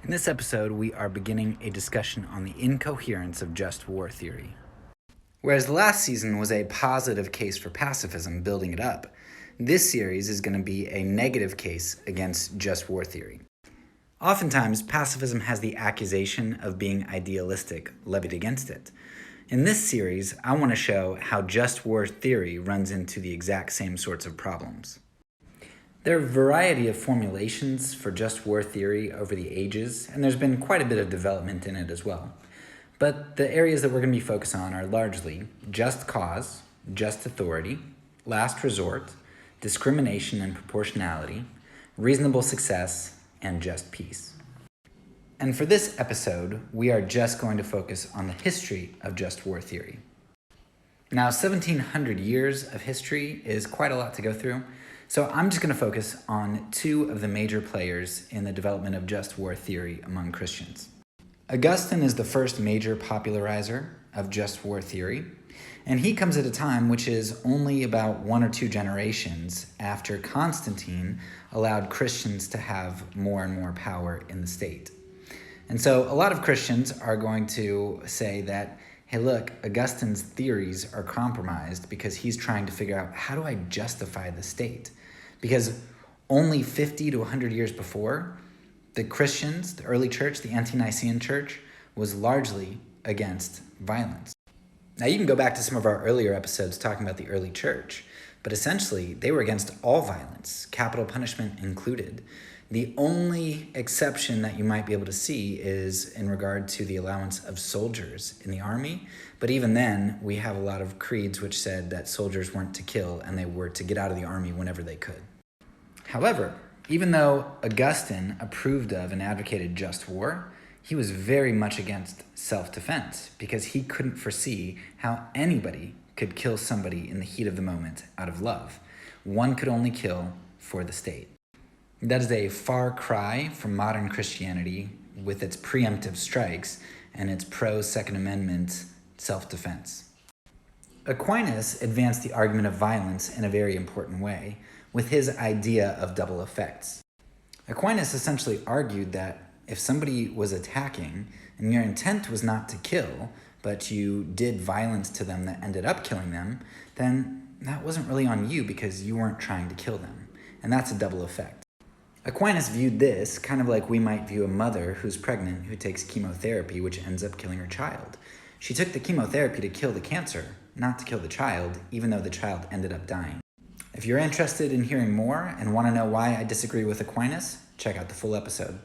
In this episode, we are beginning a discussion on the incoherence of just war theory. Whereas the last season was a positive case for pacifism, building it up, this series is going to be a negative case against just war theory. Oftentimes, pacifism has the accusation of being idealistic levied against it. In this series, I want to show how just war theory runs into the exact same sorts of problems. There are a variety of formulations for just war theory over the ages, and there's been quite a bit of development in it as well. But the areas that we're going to be focused on are largely just cause, just authority, last resort, discrimination and proportionality, reasonable success, and just peace. And for this episode, we are just going to focus on the history of just war theory. Now, 1700 years of history is quite a lot to go through, so I'm just going to focus on two of the major players in the development of just war theory among Christians. Augustine is the first major popularizer of just war theory, and he comes at a time which is only about 1 or 2 generations after Constantine allowed Christians to have more and more power in the state. And so a lot of Christians are going to say that, hey, look, Augustine's theories are compromised because he's trying to figure out, how do I justify the state? Because only 50 to 100 years before, the Christians, the early church, the ante-Nicene church, was largely against violence. Now, you can go back to some of our earlier episodes talking about the early church, but essentially, they were against all violence, capital punishment included. The only exception that you might be able to see is in regard to the allowance of soldiers in the army. But even then, we have a lot of creeds which said that soldiers weren't to kill and they were to get out of the army whenever they could. However, even though Augustine approved of and advocated just war, he was very much against self-defense because he couldn't foresee how anybody could kill somebody in the heat of the moment out of love. One could only kill for the state. That is a far cry from modern Christianity with its preemptive strikes and its pro-Second Amendment self-defense. Aquinas advanced the argument of violence in a very important way with his idea of double effects. Aquinas essentially argued that if somebody was attacking and your intent was not to kill, but you did violence to them that ended up killing them, then that wasn't really on you because you weren't trying to kill them. And that's a double effect. Aquinas viewed this kind of like we might view a mother who's pregnant who takes chemotherapy which ends up killing her child. She took the chemotherapy to kill the cancer, not to kill the child, even though the child ended up dying. If you're interested in hearing more and want to know why I disagree with Aquinas, check out the full episode.